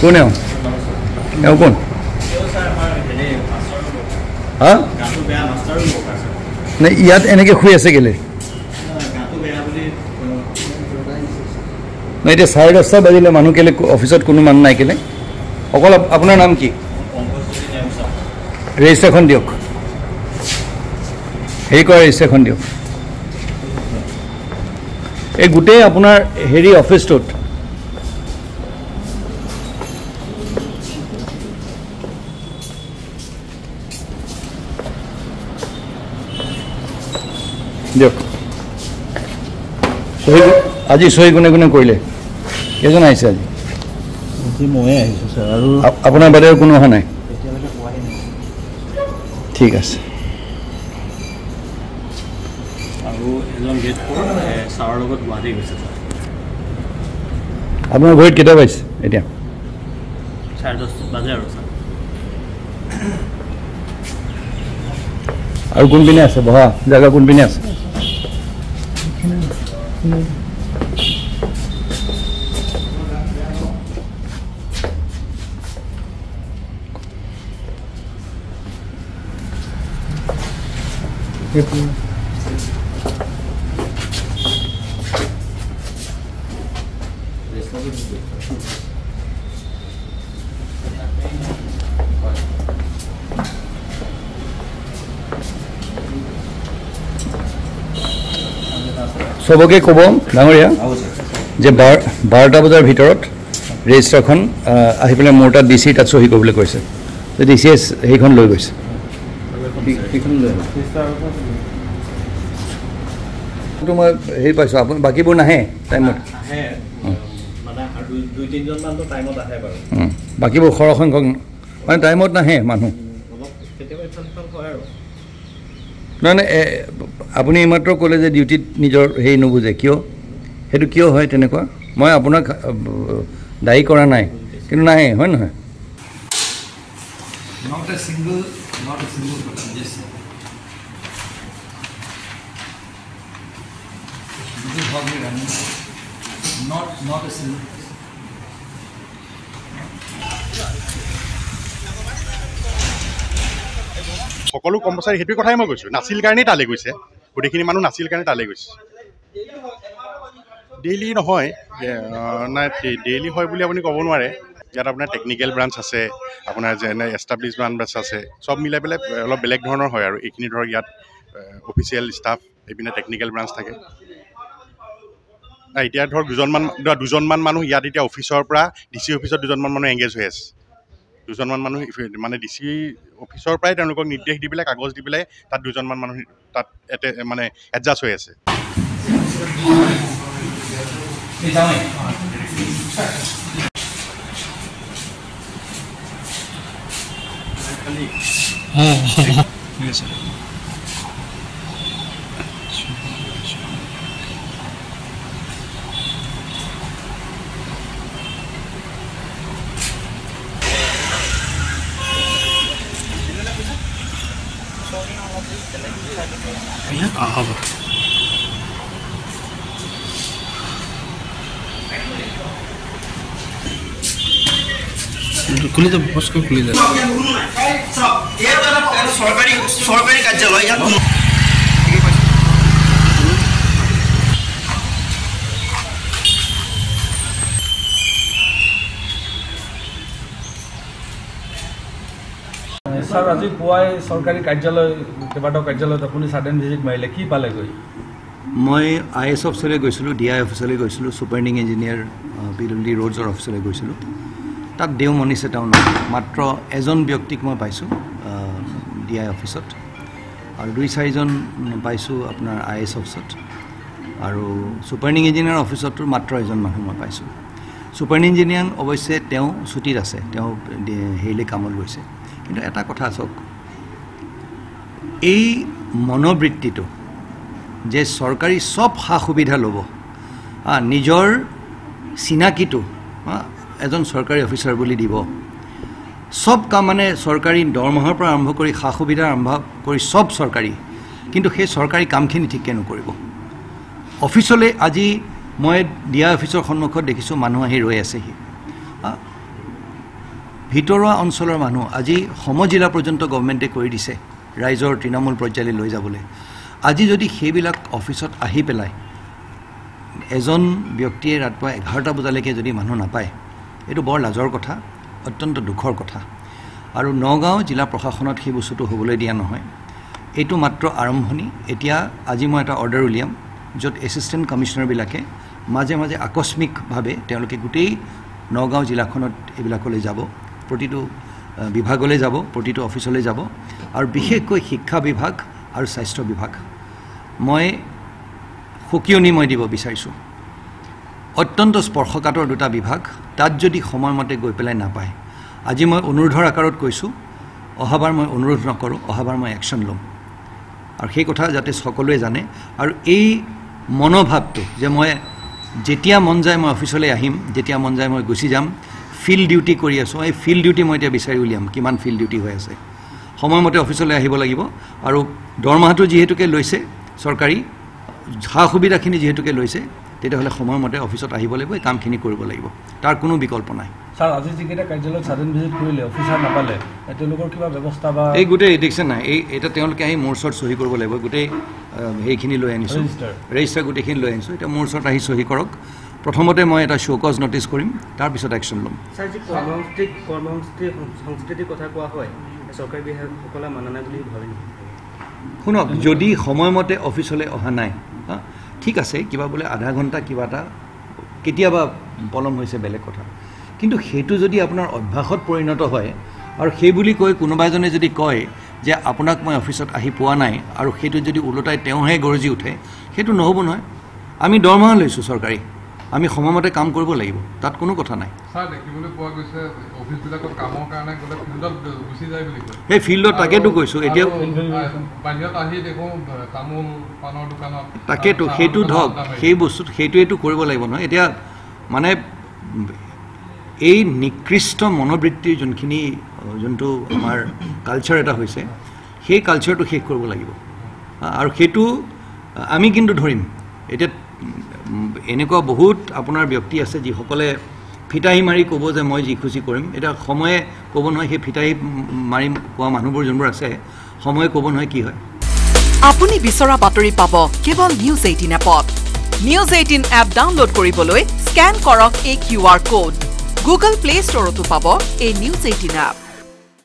কোন এওঁ কোন হা নে ইয়াত এনেকৈ শুই আছে কেলে নাই এতিয়া 10:30 বাজিলে মানুহ কেলে অফিচত কোনো মানুহ নাই কেলে অকল আপোনাৰ নাম কি ৰেজিষ্ট্ৰেশ্যন দিয়ক হেৰি কৰা ৰেজিষ্ট্ৰেশ্যন দিয়ক এই গোটেই আপোনাৰ হেৰি অফিচটোত দিয়ক আজি চহী কোনে কোনে কৰিলে কেইজন আহিছে আজি ময়ে আহিছোঁ ছাৰ আৰু আপোনাৰ বাদে কোনো অহা নাই ঠিক আছে আৰু এজন গেট ছাৰৰ লগত গুৱাহাটী গৈছে ছাৰ আপোনাৰ ঘৰত কেতিয়া পাইছে এতিয়া 10:30 বাজে আৰু ছাৰ আৰু কোনপিনে আছে বহা জেগা কোনপিনে আছে সবকে ক'ব ডাঙৰীয়া যে 12টা বজাৰ ভিতৰত ৰেজিষ্টাৰখন আহি পেলাই মোৰ তাত ডিচি তাত চহী কৰিবলৈ কৈছে যে ডিচিয়ে সেইখন লৈ গৈছে মই হেৰি পাইছোঁ আপুনি বাকীবোৰ নাহে টাইমত বাকীবোৰ সৰহসংখ্যক মানে টাইমত নাহে মানুহ নহয় নহয় আপুনি এইমাত্ৰ ক'লে যে ডিউটিত নিজৰ হেৰি নুবুজে কিয় সেইটো কিয় হয় তেনেকুৱা মই আপোনাক দায়ী কৰা নাই কিন্তু নাহে হয় নহয় সকলো কৰ্মচাৰী সেইটো কথাই মই কৈছোঁ নাছিল কাৰণেই তালৈ গৈছে গোটেইখিনি মানুহ নাছিল কাৰণে তালৈ গৈছে ডেইলি নহয় নাই ডেইলি হয় বুলি আপুনি ক'ব নোৱাৰে ইয়াত আপোনাৰ টেকনিকেল ব্ৰাঞ্চ আছে আপোনাৰ যেনে এষ্টাব্লিছ ব্ৰাঞ্চ আছে চব মিলাই পেলাই অলপ বেলেগ ধৰণৰ হয় আৰু এইখিনি ধৰক ইয়াত অফিচিয়েল ষ্টাফ এইপিনে টেকনিকেল ব্ৰাঞ্চ থাকে এতিয়া ধৰক দুজনমান মানুহ ইয়াত এতিয়া অফিচৰ পৰা DC অফিচত দুজনমান মানুহ এংগেজ হৈ আছে দুজনমান মানুহ মানে DC অফিচৰ পৰাই তেওঁলোকক নিৰ্দেশ দি পেলাই কাগজ দি পেলাই তাত দুজনমান মানুহ তাত মানে এডজাষ্ট হৈ আছে খুলি যাব বস্কো খুলি যাব সরকারি কার্যালয় ছাৰ আজি পুৱাই চৰকাৰী কাৰ্যালয় কেইবাটাও কাৰ্যালয়ত আপুনি ছাডেন ভিজিট মাৰিলে কি পালেগৈ মই IS অফিচলৈ গৈছিলোঁ DI অফিচলৈ গৈছিলোঁ ছুপাৰিণ্ডিং ইঞ্জিনিয়াৰ PWD ৰোডছৰ অফিচলৈ গৈছিলোঁ তাত দেও মনিছে টাউন মাত্ৰ এজন ব্যক্তিক মই পাইছোঁ DI অফিচত আৰু 2-4জন পাইছোঁ আপোনাৰ IS অফিচত আৰু ছুপাৰিণ্ডিং ইঞ্জিনিয়াৰ অফিচতো মাত্ৰ এজন মানুহ মই পাইছোঁ ছুপাৰিণ্ডিং ইঞ্জিনিয়াৰ অৱশ্যে তেওঁ ছুটিত আছে তেওঁ হেৰিলৈ কামত গৈছে কিন্তু এটা কথা চাওক এই মনোবৃত্তিটো যে চৰকাৰী সব সা সুবিধা ল'ব নিজৰ চিনাকিটো এজন চৰকাৰী অফিচাৰ বুলি দিব সব কাম মানে চৰকাৰী দৰমহাৰ পৰা আৰম্ভ কৰি সা সুবিধা আৰম্ভ কৰি সব চৰকাৰী কিন্তু সেই চৰকাৰী কামখিনি ঠিককৈ নকৰিব অফিচলৈ আজি মই DI অফিচৰ সন্মুখত দেখিছোঁ মানুহ আহি ৰৈ আছেহি ভিতৰুৱা অঞ্চলৰ মানুহ আজি সমজিলা পৰ্যন্ত গভৰ্ণমেণ্টে কৰি দিছে ৰাইজৰ তৃণমূল পৰ্যায়লৈ লৈ যাবলৈ আজি যদি সেইবিলাক অফিচত আহি পেলাই এজন ব্যক্তিয়ে ৰাতিপুৱা 11টা বজালৈকে যদি মানুহ নাপায় এইটো বৰ লাজৰ কথা অত্যন্ত দুখৰ কথা আৰু নগাঁও জিলা প্ৰশাসনত সেই বস্তুটো হ'বলৈ দিয়া নহয় এইটো মাত্ৰ আৰম্ভণি এতিয়া আজি মই এটা অৰ্ডাৰ উলিয়াম য'ত এছিষ্টেণ্ট কমিশ্যনাৰবিলাকে মাজে মাজে আকস্মিকভাৱে তেওঁলোকে গোটেই নগাঁও জিলাখনত এইবিলাকলৈ যাব প্ৰতিটো বিভাগলৈ যাব প্ৰতিটো অফিচলৈ যাব আৰু বিশেষকৈ শিক্ষা বিভাগ আৰু স্বাস্থ্য বিভাগ মই সকিয়নি মই দিব বিচাৰিছোঁ অত্যন্ত স্পৰ্শকাতৰ দুটা বিভাগ তাত যদি সময়মতে গৈ পেলাই নাপায় আজি মই অনুৰোধৰ আকাৰত কৈছোঁ অহাবাৰ মই অনুৰোধ নকৰোঁ অহাবাৰ মই একশ্যন ল'ম আৰু সেই কথা যাতে সকলোৱে জানে আৰু এই মনোভাৱটো যে মই যেতিয়া মন যায় মই অফিচলৈ আহিম যেতিয়া মন যায় মই গুচি যাম ফিল্ড ডিউটি কৰি আছোঁ এই ফিল্ড ডিউটি মই এতিয়া বিচাৰি উলিয়াম কিমান ফিল্ড ডিউটি হৈ আছে সময়মতে অফিচলৈ আহিব লাগিব আৰু দৰমহাটো যিহেতুকে লৈছে চৰকাৰী সা সুবিধাখিনি যিহেতুকে লৈছে তেতিয়াহ'লে সময়মতে অফিচত আহিব লাগিব এই কামখিনি কৰিব লাগিব তাৰ কোনো বিকল্প নাই ছাৰ আজি যিকেইটা কাৰ্যালয়ত ছাডেন ভিজিট কৰিলে অফিচাৰ নাপালে তেওঁলোকৰ কিবা ব্যৱস্থা বা এই গোটেই দেখিছে নাই এটা তেওঁলোকে আহি মোৰ ওচৰত চহী কৰিব লাগিব গোটেই সেইখিনি লৈ আনিছোঁ ৰেজিষ্টাৰ গোটেইখিনি লৈ আনিছোঁ এতিয়া মোৰ ওচৰত আহি চহী কৰক প্ৰথমতে মই এটা শ্ব'কজ নটিচ কৰিম তাৰপিছত একশ্যন ল'ম ছাৰ যি সংস্কৃতিৰ কথা কোৱা হয় চৰকাৰী বিভাগসকলে মানা নাই বুলি ভাবে নেকি শুনক যদি সময়মতে অফিচলৈ অহা নাই ঠিক আছে কিবা বোলে আধা ঘণ্টা কিবা এটা কেতিয়াবা পলম হৈছে বেলেগ কথা কিন্তু সেইটো যদি আপোনাৰ অভ্যাসত পৰিণত হয় আৰু সেই বুলি কৈ কোনোবা এজনে যদি কয় যে আপোনাক মই অফিচত আহি পোৱা নাই আৰু সেইটো যদি ওলোটাই তেওঁহে গৰজি উঠে সেইটো নহ'ব নহয় আমি দৰমহা লৈছোঁ চৰকাৰী আমি সময়মতে কাম কৰিব লাগিব তাত কোনো কথা নাই ছাৰ দেখিবলৈ পোৱা গৈছে অফিচবিলাকত কামৰ কাৰণে গ'লে ফিল্ডত গুচি যায় বুলি কয় সেই ফিল্ডত তাকেতো কৈছোঁ এতিয়া বাহিৰত আহি দেখোঁ তামোল পাণৰ দোকানত তাকেতো সেইটো ধৰক সেই বস্তুত সেইটোৱেতো কৰিব লাগিব নহয় এতিয়া মানে এই নিকৃষ্ট মনোবৃত্তিৰ যোনটো আমাৰ কালচাৰ এটা হৈছে সেই কালচাৰটো শেষ কৰিব লাগিব আৰু সেইটো আমি কিন্তু ধৰিম এতিয়া এনেকুৱা বহুত আপোনাৰ ব্যক্তি আছে যিসকলে ফিতাহী মাৰি ক'ব যে মই যি খুচি কৰিম এতিয়া সময়ে ক'ব নহয় সেই ফিতাহী মাৰি কোৱা মানুহবোৰ যোনবোৰ আছে সময়ে ক'ব নহয় কি হয় আপুনি বিচৰা বাতৰি পাব কেৱল নিউজ 18 এপত নিউজ 18 এপ ডাউনলোড কৰিবলৈ স্ক্যান কৰক এই QR কোড গুগল প্লে ষ্টৰতো পাব এই নিউজ 18 এপ